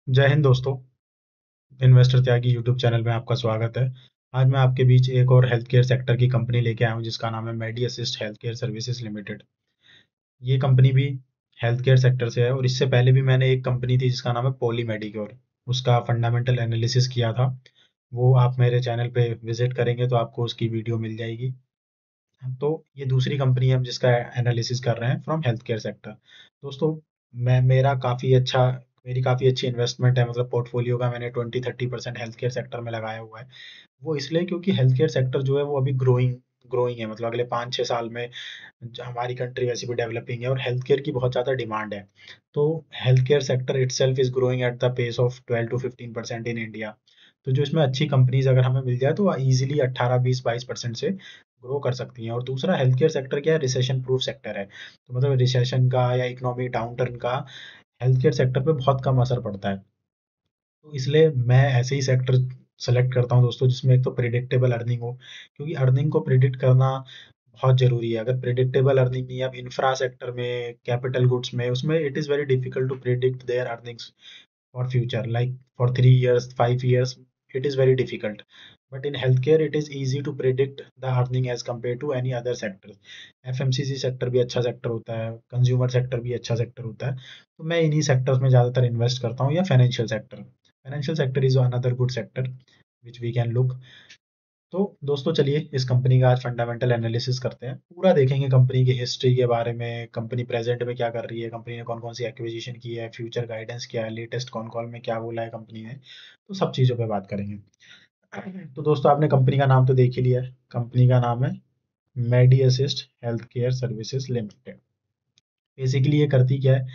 जय हिंद दोस्तों। इन्वेस्टर त्यागी YouTube channel में आपका स्वागत है। आज मैं आपके बीच एक और हेल्थ केयर सेक्टर की कंपनी लेके आया हूँ जिसका नाम है Medi Assist health care services limited. ये कंपनी भी हेल्थ केयर सेक्टर से है और इससे पहले भी मैंने एक कंपनी थी जिसका नाम है पॉली मेडिक्योर, उसका फंडामेंटल एनालिसिस किया था। वो आप मेरे चैनल पे विजिट करेंगे तो आपको उसकी वीडियो मिल जाएगी। तो ये दूसरी कंपनी है हम जिसका एनालिसिस कर रहे हैं फ्रॉम हेल्थ केयर सेक्टर। दोस्तों, मैं मेरा काफ़ी अच्छा मेरी काफ़ी अच्छी इन्वेस्टमेंट है, मतलब पोर्टफोलियो का मैंने 20-30% हेल्थ केयर सेक्टर में लगाया हुआ है। वो इसलिए क्योंकि हेल्थ केयर सेक्टर जो है वो अभी ग्रोइंग ग्रोइंग है, मतलब अगले 5-6 साल में हमारी कंट्री वैसे भी डेवलपिंग है और हेल्थ केयर की बहुत ज़्यादा डिमांड है। तो health care sector itself is growing at the pace of 12 to 15% in India. तो जो इसमें अच्छी कंपनीज अगर हमें मिल जाए तो इजीली 18-20-22% से ग्रो कर सकती हैं। और दूसरा, हेल्थ केयर सेक्टर क्या है, रिसेशन प्रूफ सेक्टर है। तो मतलब रिसेशन का या इकोनॉमिक डाउन टर्न का हेल्थ केयर सेक्टर पे बहुत कम असर पड़ता है। तो इसलिए मैं ऐसे ही सेक्टर सेलेक्ट करता हूँ दोस्तों जिसमें एक तो प्रिडिक्टेबल अर्निंग हो, क्योंकि अर्निंग को प्रिडिक्ट करना बहुत ज़रूरी है। अगर प्रिडिक्टेबल अर्निंग नहीं है, अब इंफ्रा सेक्टर में, कैपिटल गुड्स में, उसमें it is very difficult to predict their earnings for future, like for 3 years 5 years, it is very difficult. But in healthcare it is easy to predict the earning as compared to any other sector. FMCG sector भी अच्छा sector होता है, consumer sector भी अच्छा sector होता है। तो मैं इन्हीं सेक्टर्स में ज़्यादातर इन्वेस्ट करता हूँ, या financial sector is another good sector which we can look. तो दोस्तों, चलिए इस कंपनी का आज फंडामेंटल एनालिसिस करते हैं। पूरा देखेंगे कंपनी की हिस्ट्री के बारे में, कंपनी प्रेजेंट में क्या कर रही है, कंपनी ने कौन कौन सी एक्विजिशन की है, फ्यूचर गाइडेंस क्या है, लेटेस्ट कॉन कॉल में क्या बोला है कंपनी ने। तो सब चीज़ों पे बात करेंगे। तो दोस्तों, आपने कंपनी का नाम तो देख ही लिया है। कंपनी का नाम है Medi Assist health care services limited. Basically ये करती क्या है,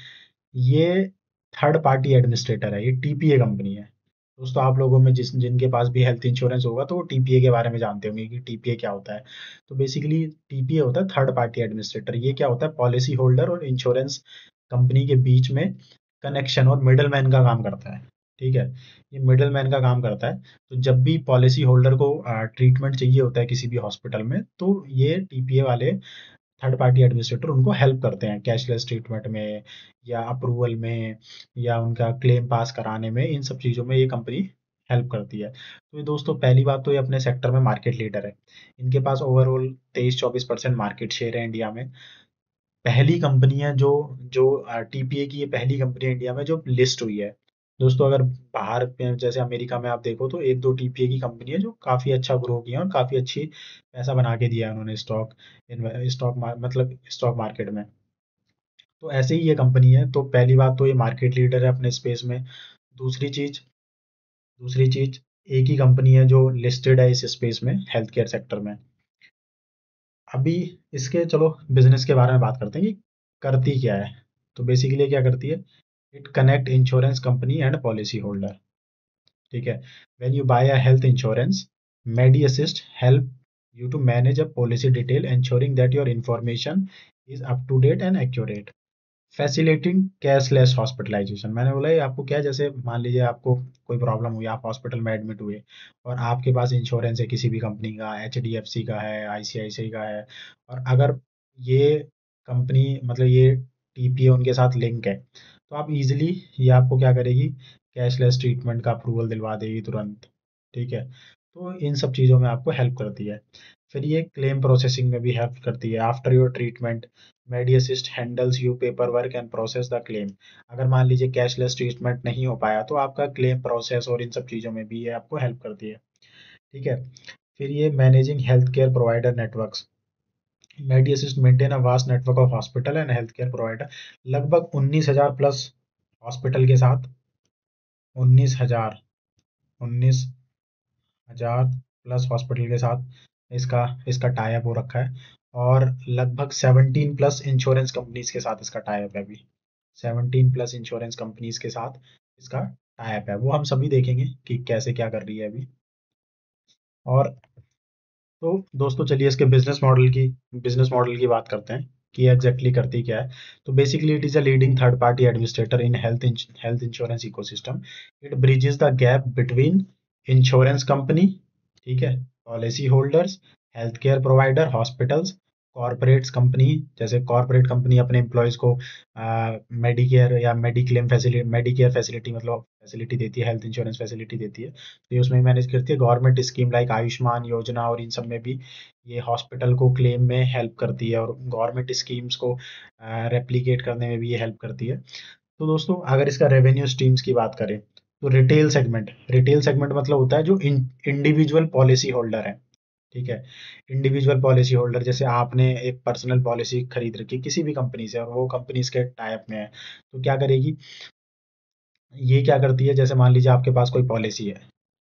ये थर्ड पार्टी एडमिनिस्ट्रेटर है, ये टीपीए कंपनी है। दोस्तों, आप लोगों में जिनके पास भी हेल्थ इंश्योरेंस होगा तो वो टीपीए के बारे में जानते होंगे कि टीपीए क्या होता है। तो बेसिकली टीपीए होता है थर्ड पार्टी एडमिनिस्ट्रेटर। ये क्या होता है, पॉलिसी होल्डर और इंश्योरेंस कंपनी के बीच में कनेक्शन और मिडल मैन का काम करता है। ठीक है, ये मिडल मैन का काम करता है। तो जब भी पॉलिसी होल्डर को ट्रीटमेंट चाहिए होता है किसी भी हॉस्पिटल में, तो ये टीपीए वाले थर्ड पार्टी एडमिनिस्ट्रेटर उनको हेल्प करते हैं कैशलेस ट्रीटमेंट में, या अप्रूवल में, या उनका क्लेम पास कराने में। इन सब चीज़ों में ये कंपनी हेल्प करती है। तो ये दोस्तों, पहली बात तो ये अपने सेक्टर में मार्केट लीडर है। इनके पास ओवरऑल 23-24% मार्केट शेयर है इंडिया में। पहली कंपनी है जो जो टीपीए की, ये पहली कंपनी है इंडिया में जो लिस्ट हुई है। दोस्तों, अगर बाहर पे जैसे अमेरिका में आप देखो तो एक दो टीपीए की कंपनी है जो काफ़ी अच्छा ग्रो की है और काफ़ी अच्छी पैसा बना के दिया है उन्होंने स्टॉक मार्केट में। तो ऐसे ही ये कंपनी है। तो पहली बात तो ये मार्केट लीडर है अपने स्पेस में। दूसरी चीज दूसरी चीज, एक ही कंपनी है जो लिस्टेड है इस स्पेस में, हेल्थ केयर सेक्टर में। अभी इसके चलो बिजनेस के बारे में बात करते हैं कि करती क्या है। तो बेसिकली क्या करती है, it connect insurance company and policy holder. ठीक है, when you buy a health insurance, Medi Assist help you to manage a policy detail ensuring that your information is up to date and accurate. Facilitating cashless hospitalisation, मैंने बोला ये आपको क्या है, जैसे मान लीजिए आपको कोई प्रॉब्लम हुई, आप हॉस्पिटल में एडमिट हुए और आपके पास इंश्योरेंस है किसी भी कंपनी का, एचडीएफसी का है, आईसीआईसीआई का है, और अगर ये कंपनी, मतलब ये टीपीए उनके साथ लिंक है, तो आप इजीली, ये आपको क्या करेगी, कैशलेस ट्रीटमेंट का अप्रूवल दिलवा देगी तुरंत। ठीक है, तो इन सब चीज़ों में आपको हेल्प करती है। फिर ये क्लेम प्रोसेसिंग में भी हेल्प करती है। After your treatment, Medi Assist handles you paper work and process the claim. अगर मान लीजिए कैशलेस ट्रीटमेंट नहीं हो पाया तो आपका क्लेम प्रोसेस और इन सब चीज़ों में भी ये आपको हेल्प करती है। ठीक है, फिर ये managing health care provider networks, Medi Assist maintain a vast network of hospital and health care provider. लगभग 19,000 प्लस हॉस्पिटल के साथ, 19,000 19,000 प्लस हॉस्पिटल के साथ इसका इसका टाई अप हो रखा है। और लगभग 17 प्लस इंश्योरेंस कंपनीज के साथ इसका टाई अप है अभी। 17 प्लस इंश्योरेंस कंपनीज के साथ इसका टाई अप है, वो हम सभी देखेंगे कि कैसे क्या कर रही है अभी। और तो दोस्तों, चलिए इसके बिजनेस मॉडल की बात करते हैं कि एग्जैक्टली करती क्या है। तो basically it is a leading third party administrator in health insurance ecosystem. It bridges the gap between insurance company, ठीक है, policy holders, health care provider, hospitals corporates company, जैसे कॉरपोरेट कंपनी अपने एम्प्लॉयज़ को Medicare या Medicare facility, मतलब facility देती है, health insurance facility देती है, तो ये उसमें मैनेज करती है। गवर्नमेंट स्कीम लाइक आयुष्मान योजना और इन सब में भी ये हॉस्पिटल को क्लेम में हेल्प करती है, और गवर्नमेंट स्कीम्स को रेप्लिकेट करने में भी ये हेल्प करती है। तो दोस्तों, अगर इसका रेवेन्यू स्ट्रीम्स की बात करें, तो रिटेल सेगमेंट मतलब होता है जो इंडिविजुअल पॉलिसी होल्डर है। ठीक है, इंडिविजुअल पॉलिसी होल्डर, जैसे आपने एक पर्सनल पॉलिसी खरीद रखी किसी भी कंपनी से, और वो कंपनी इसके टाइप में है, तो क्या करेगी, ये क्या करती है, जैसे मान लीजिए आपके पास कोई पॉलिसी है।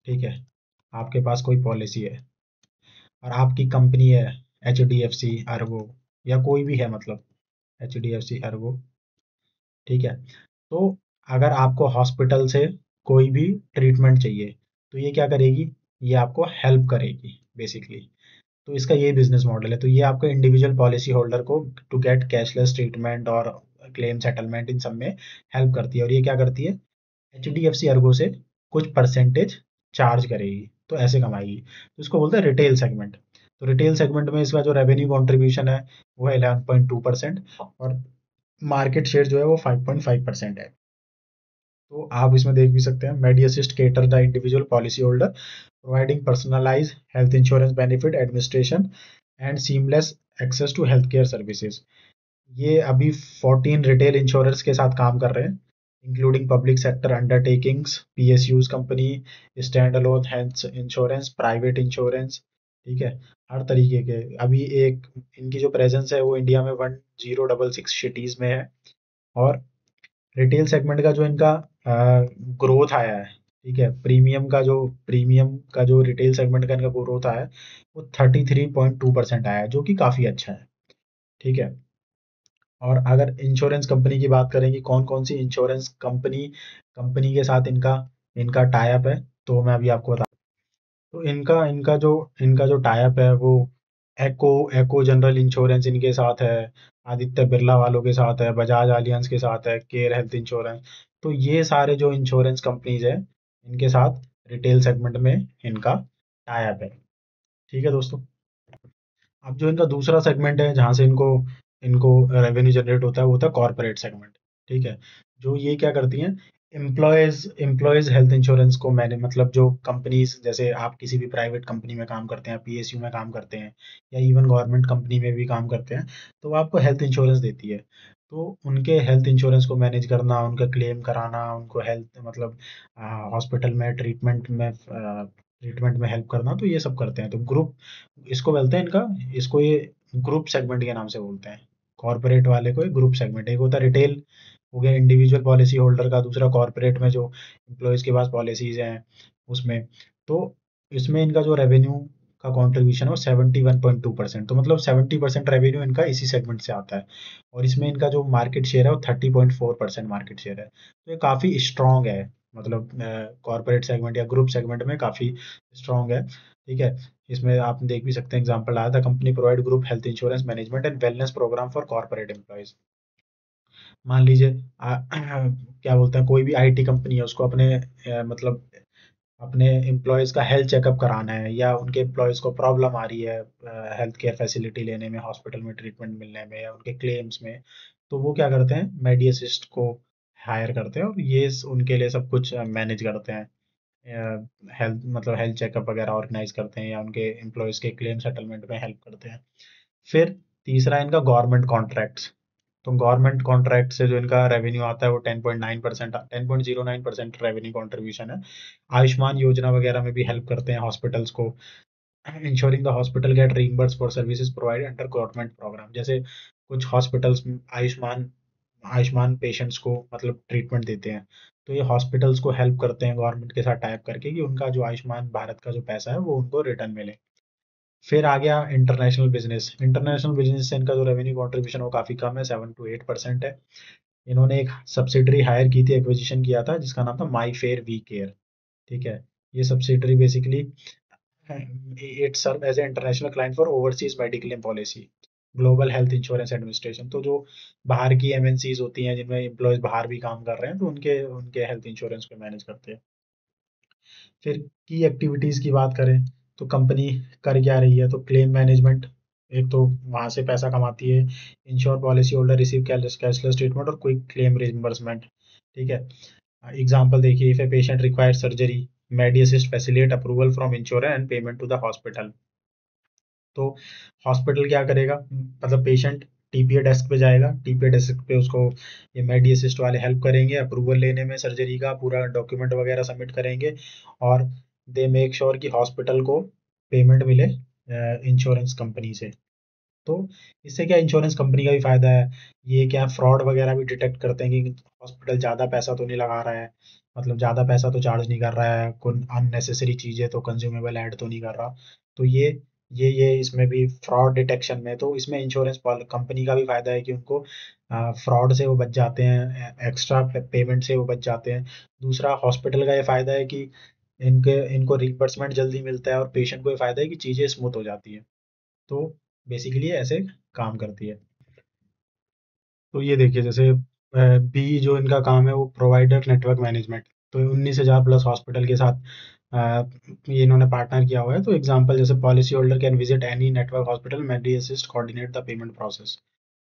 ठीक है, आपके पास कोई पॉलिसी है और आपकी कंपनी है H D F C, Ergo, या कोई भी है, मतलब H D F C, Ergo. ठीक है, तो अगर आपको हॉस्पिटल से कोई भी ट्रीटमेंट चाहिए, तो ये क्या करेगी, ये आपको हेल्प करेगी बेसिकली। तो इसका ये बिजनेस मॉडल है। तो ये आपको इंडिविजुअल पॉलिसी होल्डर को टू गेट कैशलेस ट्रीटमेंट और क्लेम सेटलमेंट इन सब में हेल्प करती है, और ये क्या करती है, H D F C Ergo से कुछ परसेंटेज चार्ज करेगी, तो ऐसे कमाएगी। तो इसको बोलते हैं रिटेल सेगमेंट। तो रिटेल सेगमेंट में इसका जो रेवेन्यू कॉन्ट्रीब्यूशन है वो है 11.2%, और मार्केट शेयर जो है वो 5.5% है। तो आप इसमें देख भी सकते हैं, Medi Assist cater the individual policy holder providing personalise health insurance benefit administration and seamless access to health care services. ये अभी 14 रिटेल इंश्योरेंस के साथ काम कर रहे हैं, including public sector undertakings, PSUs company, stand alone health insurance, private insurance. ठीक है, हर तरीके के। अभी एक इनकी जो प्रेजेंस है वो इंडिया में 1066 सिटीज में है, और रिटेल सेगमेंट का जो इनका ग्रोथ आया है, ठीक है, प्रीमियम का जो रिटेल सेगमेंट का इनका ग्रोथ आया है वो 33.2% आया है, जो कि काफ़ी अच्छा है। ठीक है, और अगर इंश्योरेंस कंपनी की बात करें कि कौन कौन सी इंश्योरेंस कंपनी कंपनी के साथ इनका इनका टाई अप है, तो मैं अभी आपको बता। तो इनका जो टाई अप है वो एको एको जनरल इंश्योरेंस इनके साथ है, आदित्य बिरला वालों के साथ है, बजाज आलियांज के साथ है, केयर हेल्थ इंश्योरेंस। तो ये सारे जो इंश्योरेंस कंपनीज है, इनके साथ रिटेल सेगमेंट में इनका टाई अप है। ठीक है दोस्तों, अब जो इनका दूसरा सेगमेंट है जहाँ से इनको इनको रेवेन्यू जनरेट होता है, वो होता है कॉर्पोरेट सेगमेंट। ठीक है, जो ये क्या करती हैं, एम्प्लॉयज हेल्थ इंश्योरेंस को मैंने, मतलब जो कंपनीज, जैसे आप किसी भी प्राइवेट कंपनी में काम करते हैं, पीएसयू में काम करते हैं, या इवन गवर्नमेंट कंपनी में भी काम करते हैं, तो वो आपको हेल्थ इंश्योरेंस देती है। तो उनके हेल्थ इंश्योरेंस को मैनेज करना, उनका क्लेम कराना, उनको हेल्थ, मतलब हॉस्पिटल में ट्रीटमेंट में हेल्प करना, तो ये सब करते हैं। तो ग्रुप इसको बोलते हैं, इनका इसको ये ग्रुप सेगमेंट के नाम से बोलते हैं। कॉर्पोरेट वाले को एक ग्रुप सेगमेंट, एक होता है रिटेल, हो गया इंडिविजुअल पॉलिसी होल्डर का, दूसरा कॉर्पोरेट में जो एम्प्लॉयज़ के पास पॉलिसीज़ हैं उसमें। तो इसमें इनका जो रेवेन्यू का कंट्रीब्यूशन है वो 71.2%, तो मतलब 70% रेवेन्यू इनका इसी सेगमेंट से आता है, और इसमें इनका जो मार्केट शेयर है वो 30.4% मार्केट शेयर है। तो ये काफ़ी स्ट्रॉन्ग है, मतलब कॉर्पोरेट सेगमेंट या ग्रुप सेगमेंट में काफ़ी स्ट्रॉन्ग है। ठीक है, इसमें आप देख भी सकते हैं, एग्जांपल आया था, company provide group health insurance management and wellness program for corporate employees. मान लीजिए क्या बोलते हैं, कोई भी आईटी कंपनी है, उसको अपने मतलब अपने एम्प्लॉयज़ का हेल्थ चेकअप कराना है, या उनके एम्प्लॉयज़ को प्रॉब्लम आ रही है हेल्थ केयर फैसिलिटी लेने में, हॉस्पिटल में ट्रीटमेंट मिलने में, या उनके क्लेम्स में, तो वो क्या करते हैं, मेडी असिस्ट को हायर करते हैं, और ये उनके लिए सब कुछ मैनेज करते हैं, हेल्थ, मतलब हेल्थ चेकअप वगैरह ऑर्गेनाइज करते हैं, या उनके एम्प्लॉयज़ के क्लेम सेटलमेंट में हेल्प करते हैं। फिर तीसरा है इनका गवर्नमेंट कॉन्ट्रैक्ट्स। तो गवर्नमेंट कॉन्ट्रैक्ट से जो इनका रेवेन्यू आता है वो 10.9%, 10.09% रेवेन्यू कॉन्ट्रीब्यूशन है। आयुष्मान योजना वगैरह में भी हेल्प करते हैं हॉस्पिटल्स को, insuring the hospital get reimburse for services provided under government program. जैसे कुछ हॉस्पिटल्स आयुष्मान आयुष्मान पेशेंट्स को मतलब ट्रीटमेंट देते हैं, तो ये हॉस्पिटल्स को हेल्प करते हैं गवर्नमेंट के साथ टाइप करके, कि उनका जो आयुष्मान भारत का जो पैसा है वो उनको रिटर्न मिले। फिर आ गया इंटरनेशनल बिजनेस से इनका जो रेवेन्यू कंट्रीब्यूशन वो काफ़ी कम है, 7 to 8% है। इन्होंने एक सब्सिडरी हायर की थी, एक्विजिशन किया था, जिसका नाम था माई फेयर वी केयर। ठीक है, ये subsidiary basically it serve as a international client for overseas mediclaim policy, global health insurance administration. तो जो बाहर की एमएनसीज होती हैं, जिनमें एम्प्लॉयज बाहर भी काम कर रहे हैं, तो उनके उनके हेल्थ इंश्योरेंस को मैनेज करते हैं। फिर की एक्टिविटीज़ की बात करें, तो कंपनी कर क्या रही है, तो क्लेम मैनेजमेंट, एक तो वहाँ से पैसा कमाती है। Insure policy holder receive cashless treatment और क्विक क्लेम रिइंबर्समेंट। ठीक है। एग्जाम्पल देखिए, if a patient require surgery, Medi Assist facilitate approval from insurance and payment to the hospital. तो हॉस्पिटल क्या करेगा, मतलब पेशेंट टीपीए डेस्क पे जाएगा, टीपीए डेस्क पे उसको ये मेडी असिस्ट वाले हेल्प करेंगे अप्रूवल लेने में, सर्जरी का पूरा डॉक्यूमेंट वगैरह सबमिट करेंगे, और दे मेक श्योर कि हॉस्पिटल को पेमेंट मिले इंश्योरेंस कंपनी से। तो इससे क्या इंश्योरेंस कंपनी का भी फायदा है, ये क्या फ्रॉड वगैरह भी डिटेक्ट करते हैं कि हॉस्पिटल ज़्यादा पैसा तो नहीं लगा रहा है, मतलब ज़्यादा पैसा तो चार्ज नहीं कर रहा है, कोई अननेसेसरी चीज़ें तो कंज्यूमेबल ऐड तो नहीं कर रहा। तो ये इसमें भी फ्रॉड डिटेक्शन में, तो इसमें इंश्योरेंस कंपनी का भी फायदा है कि उनको फ्रॉड से वो बच जाते हैं, एक्स्ट्रा पेमेंट से वो बच जाते हैं। दूसरा हॉस्पिटल का ये फायदा है कि इनके इनको रिimbursement जल्दी मिलता है, और पेशेंट को ये फायदा है कि चीज़ें स्मूथ हो जाती है। तो बेसिकली ऐसे काम करती है। तो ये देखिए, जैसे बी जो इनका काम है वो प्रोवाइडर नेटवर्क मैनेजमेंट। तो 19,000 प्लस हॉस्पिटल के साथ ये इन्होंने पार्टनर किया हुआ है। तो एग्जांपल जैसे policy holder can visit any network hospital, Medi Assist coordinate the payment process.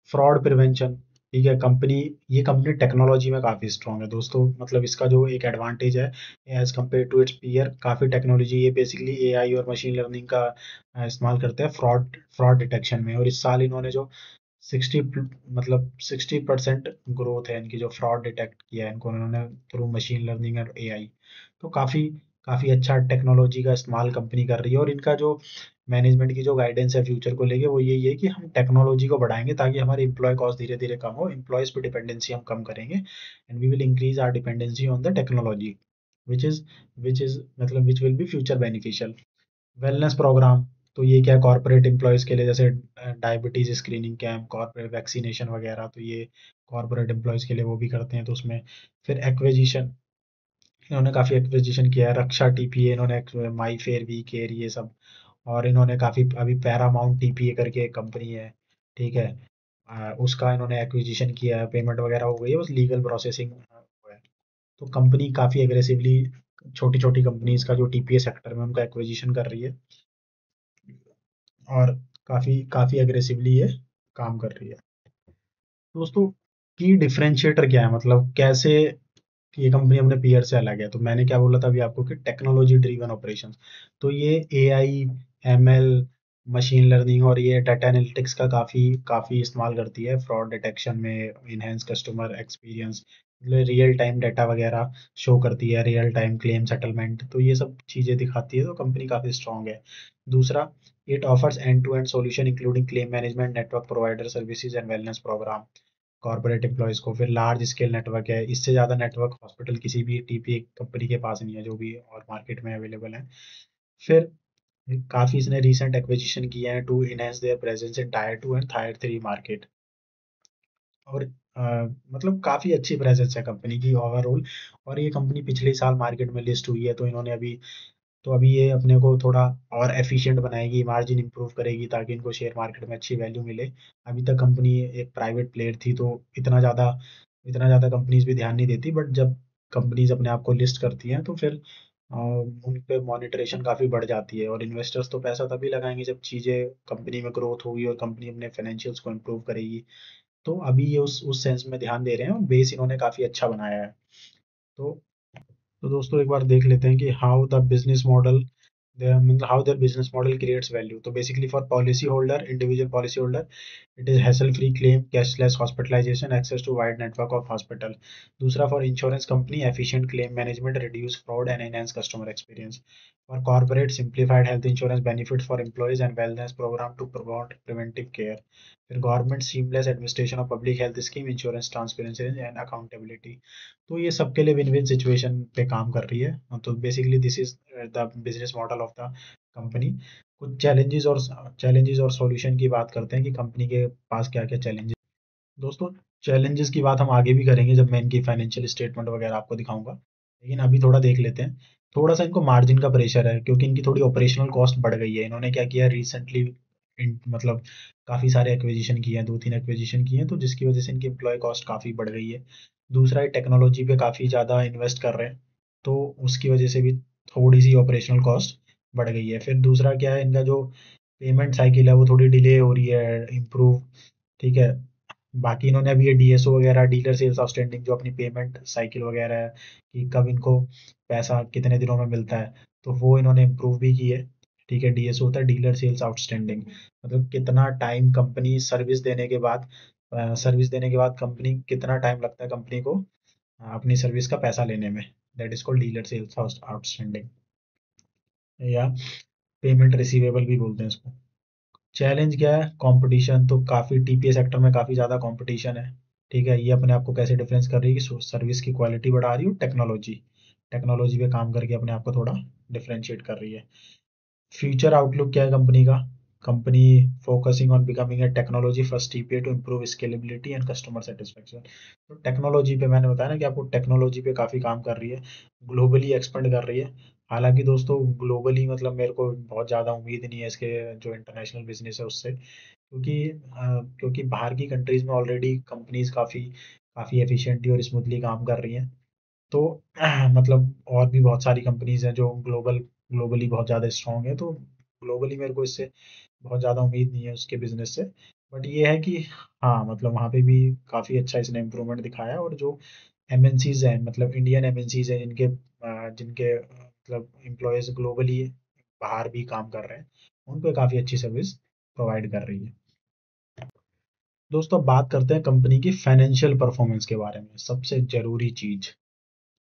Fraud prevention. ठीक है, ये कंपनी टेक्नोलॉजी में काफ़ी स्ट्रांग है दोस्तों, मतलब इसका जो एक एडवांटेज है as compare to its peer, काफ़ी टेक्नोलॉजी, ये बेसिकली एआई और मशीन लर्निंग का इस्तेमाल करते हैं फ्रॉड फ्रॉड डिटेक्शन में। और इस साल इन्होंने जो 60 मतलब 60% ग्रोथ है इनकी, जो फ्रॉड डिटेक्ट किया है इनको उन्होंने थ्रू मशीन लर्निंग और एआई। तो काफ़ी काफ़ी अच्छा टेक्नोलॉजी का इस्तेमाल कंपनी कर रही है। और इनका जो मैनेजमेंट की जो गाइडेंस है फ्यूचर को लेके, वो यही है कि हम टेक्नोलॉजी को बढ़ाएंगे ताकि हमारे एम्प्लॉय कॉस्ट धीरे धीरे कम हो, एम्प्लॉयज़ पे डिपेंडेंसी हम कम करेंगे, and we will increase our dependency on the technology, which is मतलब which will be future beneficial. Wellness program. तो ये क्या, कॉर्पोरेट एम्प्लॉयज़ के लिए, जैसे diabetes screening camp, corporate vaccination वगैरह, तो ये कॉर्पोरेट एम्प्लॉयज़ के लिए वो भी करते हैं। तो उसमें फिर एक्विजिशन, इन्होंने काफ़ी एक्विजिशन किया है, रक्षा टीपीए इन्होंने, माई फेयर, वी केयर, ये सब। और इन्होंने काफ़ी अभी पैरामाउंट टीपीए करके एक कंपनी है, ठीक है, उसका इन्होंने एक्विजिशन किया है, पेमेंट वगैरह हो गई है, बस लीगल प्रोसेसिंग हुआ है। तो कंपनी काफ़ी एग्रेसिवली छोटी छोटी कंपनीज का जो टीपीए सेक्टर में उनका एक्विजिशन कर रही है, और काफ़ी काफ़ी एग्रेसिवली ये काम कर रही है। दोस्तों, की डिफरेंशिएटर क्या है, मतलब कैसे ये कंपनी अपने पीयर से अलग है। तो मैंने क्या बोला था अभी आपको कि टेक्नोलॉजी ड्रिवन ऑपरेशंस। तो ये एआई, एमएल, मशीन लर्निंग और ये डाटा एनालिटिक्स का काफ़ी काफ़ी इस्तेमाल करती है फ्रॉड डिटेक्शन में, इनहेंस कस्टमर एक्सपीरियंस, मतलब रियल टाइम डाटा वगैरह शो करती है, रियल टाइम क्लेम सेटलमेंट, तो ये सब चीज़ें दिखाती है। तो कंपनी काफ़ी स्ट्रांग है। दूसरा, it offers end to end solution including claim management, network provider services and wellness program, corporate employees को। फिर लार्ज स्केल नेटवर्क है, इससे ज़्यादा नेटवर्क हॉस्पिटल किसी भी टीपी कंपनी के पास नहीं है, जो भी और मार्केट में अवेलेबल है। फिर काफ़ी इसने रिसेंट एक्विजिशन किए हैं to enhance their presence in tier 2 and tier 3 market. और मतलब काफ़ी अच्छी प्रेजेंस है कंपनी की ओवरऑल। और ये कंपनी पिछले ही साल मार्केट में लिस्ट हुई है, तो इन्होंने अभी ये अपने को थोड़ा और एफिशिएंट बनाएगी, मार्जिन इंप्रूव करेगी, ताकि इनको शेयर मार्केट में अच्छी वैल्यू मिले। अभी तक कंपनी एक प्राइवेट प्लेयर थी, तो इतना ज़्यादा कंपनीज भी ध्यान नहीं देती, बट जब कंपनीज अपने आप को लिस्ट करती हैं तो फिर उन पे मॉनिटरेशन काफ़ी बढ़ जाती है। और इन्वेस्टर्स तो पैसा तभी लगाएंगे जब चीज़ें कंपनी में ग्रोथ होगी और कंपनी अपने फाइनेंशियल्स को इम्प्रूव करेगी। तो अभी ये उस सेंस में ध्यान दे रहे हैं, और बेस इन्होंने काफ़ी अच्छा बनाया है। तो तो दोस्तों, एक बार देख लेते हैं कि how their business model creates value. तो basically for policy holder, individual policy holder, it is hassle free claim, cashless hospitalization, access to wide network of hospital. दूसरा, for insurance company, efficient claim management, reduce fraud and enhance customer experience. For corporate, simplified health insurance benefits for employees and wellness program to promote preventive care. फिर government, seamless administration of public health scheme, insurance transparency and accountability. तो ये सबके लिए win win situation पे काम कर रही है। तो basically this is the business model of the company. कुछ चैलेंजेस और सॉल्यूशन की बात करते हैं कि कंपनी के पास क्या क्या चैलेंजेस। दोस्तों, चैलेंजेस की बात हम आगे भी करेंगे जब मैं इनकी फाइनेंशियल स्टेटमेंट वगैरह आपको दिखाऊंगा, लेकिन अभी थोड़ा देख लेते हैं। थोड़ा सा इनको मार्जिन का प्रेशर है, क्योंकि इनकी थोड़ी ऑपरेशनल कॉस्ट बढ़ गई है। इन्होंने क्या किया रिसेंटली, मतलब काफ़ी सारे एक्विजिशन किए हैं, 2-3 एक्विजिशन किए हैं, तो जिसकी वजह से इनकी एम्प्लॉय कॉस्ट काफ़ी बढ़ गई है। दूसरा, ये टेक्नोलॉजी पे काफ़ी ज़्यादा इन्वेस्ट कर रहे हैं, तो उसकी वजह से भी थोड़ी सी ऑपरेशनल कॉस्ट बढ़ गई है। फिर दूसरा क्या है, इनका जो पेमेंट साइकिल है वो थोड़ी डिले हो रही है इम्प्रूव, ठीक है। बाकी इन्होंने अभी ये डीएसओ वगैरह, डीलर सेल्स आउटस्टैंडिंग, जो अपनी पेमेंट साइकिल वगैरह है कि कब इनको पैसा कितने दिनों में मिलता है, तो वो इन्होंने इम्प्रूव भी की है, ठीक है। डीएसओ होता है डीलर सेल्स आउटस्टैंडिंग, मतलब कितना टाइम कंपनी सर्विस देने के बाद कंपनी कितना टाइम लगता है कंपनी को अपनी सर्विस का पैसा लेने में, that is called dealer sales outstanding, या पेमेंट रिसीवेबल भी बोलते हैं इसको। चैलेंज क्या है? कंपटीशन तो काफ़ी, टीपीए सेक्टर में काफ़ी ज़्यादा कंपटीशन है, ठीक है। ये अपने आप को कैसे डिफरेंस कर रही है कि सर्विस की क्वालिटी बढ़ा रही है, टेक्नोलॉजी टेक्नोलॉजी पे काम करके अपने आप को थोड़ा डिफरेंशिएट कर रही है। फ्यूचर आउटलुक क्या है कंपनी का? Company focusing on becoming a technology first TPA to improve scalability and customer satisfaction. तो टेक्नोलॉजी पे मैंने बताया ना कि आपको टेक्नोलॉजी पे काफ़ी काम कर रही है, ग्लोबली एक्सपेंड कर रही है। हालांकि दोस्तों ग्लोबली मतलब मेरे को बहुत ज़्यादा उम्मीद नहीं है इसके जो इंटरनेशनल बिजनेस है उससे, क्योंकि बाहर की कंट्रीज में ऑलरेडी कंपनीज काफ़ी काफ़ी एफिशिएंटली और स्मूथली काम कर रही हैं। तो मतलब और भी बहुत सारी कंपनीज हैं जो ग्लोबली बहुत ज़्यादा स्ट्रांग है, तो ग्लोबली मेरे को इससे बहुत ज़्यादा उम्मीद नहीं है उसके बिजनेस से। बट ये है कि हाँ, मतलब वहाँ पे भी काफ़ी अच्छा इसने इम्प्रूवमेंट दिखाया है, और जो एमएनसीज हैं, मतलब इंडियन एमएनसीज हैं जिनके जिनके मतलब एम्प्लॉयज़ ग्लोबली बाहर भी काम कर रहे हैं, उन पे काफ़ी अच्छी सर्विस प्रोवाइड कर रही है। दोस्तों अब बात करते हैं कंपनी की फाइनेंशियल परफॉर्मेंस के बारे में, सबसे ज़रूरी चीज़।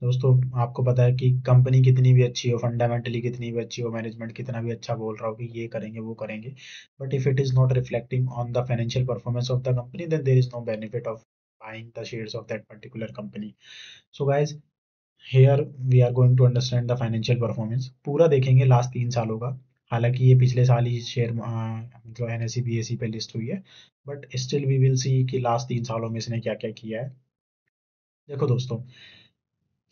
दोस्तों आपको पता है कि कंपनी कितनी भी अच्छी हो, फंडामेंटली कितनी भी अच्छी हो, मैनेजमेंट कितना भी अच्छा बोल रहा हो कि ये करेंगे वो करेंगे, but if it is not reflecting on the financial performance of the company, then there is no benefit of buying the shares of that particular company. So guys, here we are going to understand the financial performance, पूरा देखेंगे last 3 सालों का। हालांकि ये पिछले साल ही share मतलब एनएससी बीएसई पे लिस्ट हुई है, but still we will see कि लास्ट 3 सालों में इसने क्या क्या किया है। देखो दोस्तों,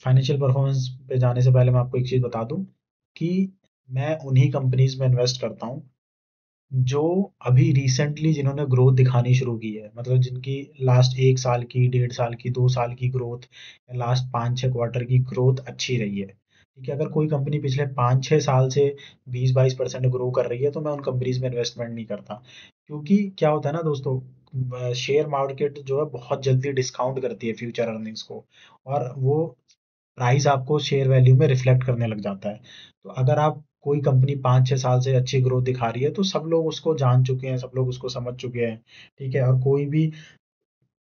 फाइनेंशियल परफॉर्मेंस पे जाने से पहले मैं आपको एक चीज़ बता दूं कि मैं उन्हीं कंपनीज में इन्वेस्ट करता हूं जो अभी रिसेंटली जिन्होंने ग्रोथ दिखानी शुरू की है, मतलब जिनकी लास्ट 1 साल की, 1.5 साल की, 2 साल की ग्रोथ, या लास्ट 5-6 क्वार्टर की ग्रोथ अच्छी रही है, ठीक है। अगर कोई कंपनी पिछले 5-6 साल से 20-22% ग्रो कर रही है, तो मैं उन कंपनीज में इन्वेस्टमेंट नहीं करता, क्योंकि क्या होता है ना दोस्तों, शेयर मार्केट जो है बहुत जल्दी डिस्काउंट करती है फ्यूचर अर्निंग्स को, और वो प्राइस आपको शेयर वैल्यू में रिफ्लेक्ट करने लग जाता है। तो अगर आप कोई कंपनी 5-6 साल से अच्छी ग्रोथ दिखा रही है, तो सब लोग उसको जान चुके हैं, सब लोग उसको समझ चुके हैं, ठीक है।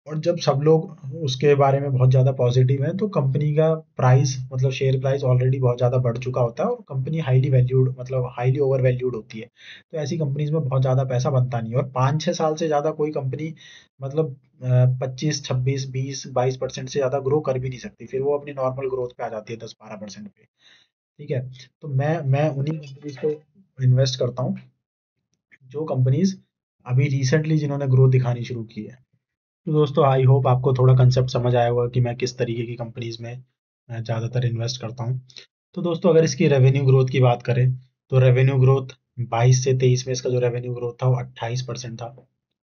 और जब सब लोग उसके बारे में बहुत ज़्यादा पॉजिटिव हैं, तो कंपनी का प्राइस, मतलब शेयर प्राइस ऑलरेडी बहुत ज़्यादा बढ़ चुका होता है, और कंपनी हाईली वैल्यूड, मतलब हाईली ओवर वैल्यूड होती है। तो ऐसी कंपनीज में बहुत ज़्यादा पैसा बनता नहीं है, और 5-6 साल से ज़्यादा कोई कंपनी मतलब 25-26-20-22% से ज़्यादा ग्रो कर भी नहीं सकती, फिर वो अपनी नॉर्मल ग्रोथ पे आ जाती है 10-12% पे, ठीक है। तो मैं उन्हीं कंपनीज को इन्वेस्ट करता हूँ जो कंपनीज अभी रिसेंटली जिन्होंने ग्रोथ दिखानी शुरू की है। तो दोस्तों आई होप आपको थोड़ा कंसेप्ट समझ आया होगा कि मैं किस तरीके की कंपनीज में ज़्यादातर इन्वेस्ट करता हूँ। तो दोस्तों अगर इसकी रेवेन्यू ग्रोथ की बात करें, तो रेवेन्यू ग्रोथ 22 से 23 में इसका जो रेवेन्यू ग्रोथ था वो 28% था,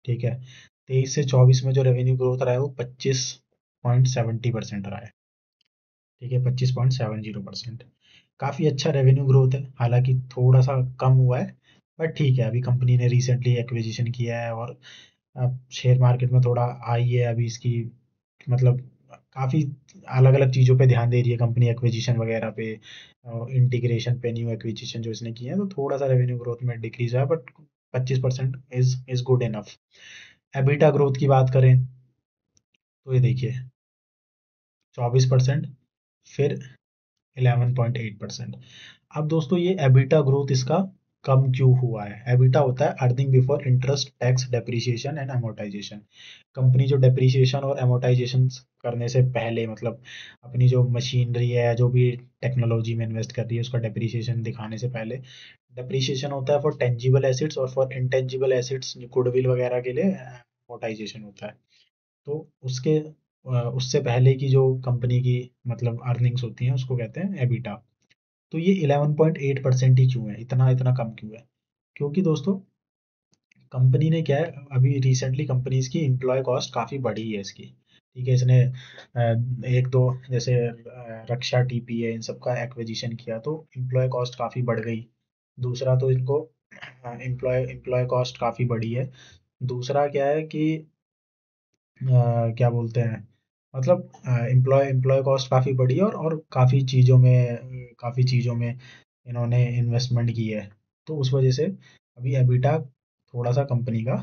ठीक है। 23 से 24 में जो रेवेन्यू ग्रोथ रहा है वो 25.70% रहा है, ठीक है, 25.70%। काफ़ी अच्छा रेवेन्यू ग्रोथ है, हालांकि थोड़ा सा कम हुआ है, बट ठीक है। अभी कंपनी ने रिसेंटली एक्विजिशन किया है, और अब शेयर मार्केट में थोड़ा आई है अभी इसकी, मतलब काफ़ी अलग अलग चीज़ों पे ध्यान दे रही है कंपनी, एक्विजिशन वगैरह पे, इंटीग्रेशन पे, न्यू एक्विजिशन जो इसने किए हैं, तो थोड़ा सा रेवेन्यू ग्रोथ में डिक्रीज है, but 25% is good enough. EBITDA growth की बात करें, तो ये देखिए 24%, फिर 11.8%। अब दोस्तों ये एबिटा ग्रोथ इसका कम क्यों हुआ है? एबिटा होता है earning before interest, tax, depreciation and amortisation. Company जो डेप्रिसिएशन और अमोर्टाइजेशन करने से पहले, मतलब अपनी जो मशीनरी है, जो भी टेक्नोलॉजी में इन्वेस्ट कर रही है, उसका डेप्रिसिएशन दिखाने से पहले डेप्रिसिएशन होता है फॉर टेंजिबल एसिड्स, और फॉर इंटेंजिबल एसिड्स गुडविल वगैरह के लिए अमोर्टाइजेशन होता है। तो उससे पहले की जो कंपनी की मतलब अर्निंग्स होती हैं उसको कहते हैं एबिटा। तो ये 11.8% ही क्यों है, इतना इतना कम क्यों है? क्योंकि दोस्तों कंपनी ने क्या है, अभी रिसेंटली कंपनीज की एम्प्लॉय कॉस्ट काफ़ी बढ़ी है इसकी, ठीक है। इसने एक दो जैसे रक्षा टीपी है, इन सब का एक्विजिशन किया, तो एम्प्लॉय कॉस्ट काफ़ी बढ़ गई। दूसरा तो इनको एम्प्लॉय कॉस्ट काफ़ी बढ़ी है। दूसरा क्या है कि क्या बोलते हैं, मतलब एम्प्लॉय कॉस्ट काफ़ी बढ़ी है, और काफ़ी चीज़ों में इन्होंने इन्वेस्टमेंट की है। तो उस वजह से अभी एबिटा थोड़ा सा कंपनी का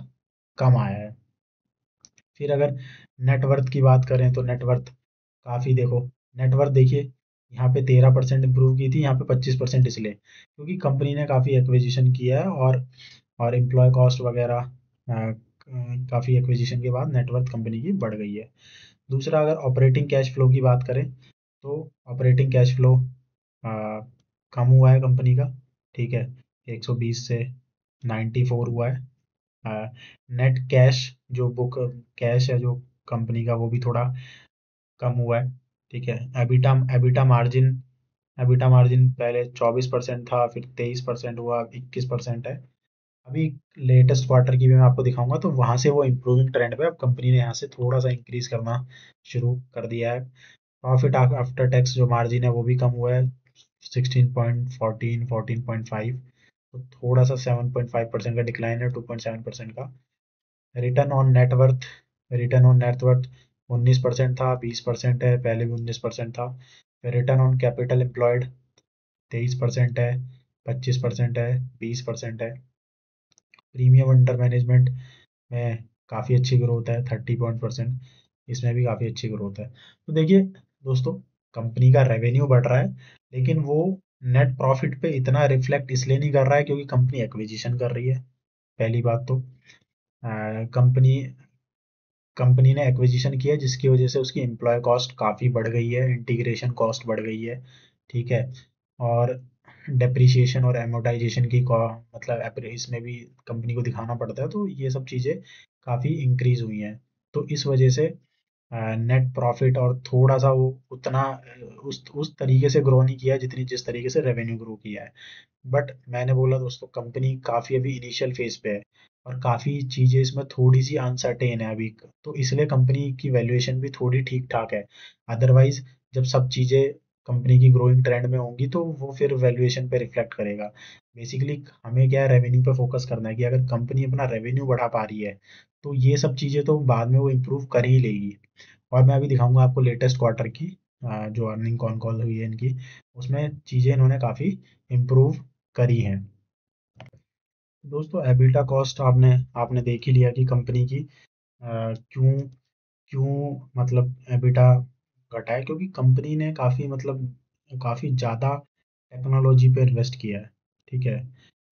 कम आया है। फिर अगर नेटवर्थ की बात करें तो नेटवर्थ काफ़ी, देखो नेटवर्थ देखिए, यहाँ पे 13% इम्प्रूव की थी, यहाँ पे 25% इसलिए क्योंकि कंपनी ने काफ़ी एक्विजिशन किया है, और एम्प्लॉय कॉस्ट वगैरह काफ़ी एक्विजिशन के बाद नेटवर्थ कंपनी की बढ़ गई है। दूसरा, अगर ऑपरेटिंग कैश फ्लो की बात करें तो ऑपरेटिंग कैश फ्लो कम हुआ है कंपनी का, ठीक है, 120 से 94 हुआ है। नेट कैश, जो बुक कैश है जो कंपनी का, वो भी थोड़ा कम हुआ है, ठीक है। एबिटा मार्जिन पहले 24% था, फिर 23% हुआ, 21% है अभी। लेटेस्ट क्वार्टर की भी मैं आपको दिखाऊंगा, तो वहां से वो इम्प्रूविंग ट्रेंड पे अब कंपनी ने यहाँ से थोड़ा सा इंक्रीज करना शुरू कर दिया है। प्रॉफिट आफ्टर टैक्स जो मार्जिन है वो भी कम हुआ है, 16.14, 14.5, तो थोड़ा सा 7.5% का डिक्लाइन है 2.7% का। रिटर्न ऑन नेटवर्थ 19% था, 20% है, पहले भी 19% था। फिर रिटर्न ऑन कैपिटल एम्प्लॉयड 23% है, 25% है, 20% है। प्रीमियम अंडर मैनेजमेंट में काफ़ी अच्छी ग्रोथ है, 30% इसमें भी काफ़ी अच्छी ग्रोथ है। तो देखिए दोस्तों, कंपनी का रेवेन्यू बढ़ रहा है, लेकिन वो नेट प्रॉफिट पे इतना रिफ्लेक्ट इसलिए नहीं कर रहा है क्योंकि कंपनी एक्विजिशन कर रही है। पहली बात तो कंपनी कंपनी ने एक्विजिशन किया, जिसकी वजह से उसकी एम्प्लॉय कॉस्ट काफ़ी बढ़ गई है, इंटीग्रेशन कॉस्ट बढ़ गई है, ठीक है। और डेप्रिसिएशन और एमोटाइजेशन मतलब इसमें भी कंपनी को दिखाना पड़ता है, तो ये सब चीज़ें काफ़ी इंक्रीज हुई हैं। तो इस वजह से नेट प्रॉफिट और थोड़ा सा वो उतना उस तरीके से ग्रो नहीं किया जिस तरीके से रेवेन्यू ग्रो किया है। बट मैंने बोला दोस्तों, कंपनी काफ़ी अभी इनिशियल फेज पे है, और काफ़ी चीज़ें इसमें थोड़ी सी अनसर्टेन है अभी, तो इसलिए कंपनी की वैल्यूएशन भी थोड़ी ठीक ठाक है। अदरवाइज जब सब चीज़ें कंपनी की ग्रोइंग ट्रेंड में होंगी तो वो फिर वैल्यूएशन पे रिफ्लेक्ट करेगा। बेसिकली हमें क्या है, रेवेन्यू पे फोकस करना है कि अगर कंपनी अपना रेवेन्यू बढ़ा पा रही है तो ये सब चीज़ें तो बाद में वो इम्प्रूव कर ही लेगी। और मैं अभी दिखाऊंगा आपको लेटेस्ट क्वार्टर की जो अर्निंग कॉन कॉल हुई है इनकी, उसमें चीज़ें इन्होंने काफ़ी इम्प्रूव करी हैं। दोस्तों, एबिटा कॉस्ट आपने आपने देख ही लिया कि कंपनी की क्यों क्यों मतलब एबिटा घटा है, क्योंकि कंपनी ने काफ़ी ज़्यादा टेक्नोलॉजी पे इन्वेस्ट किया है, ठीक है।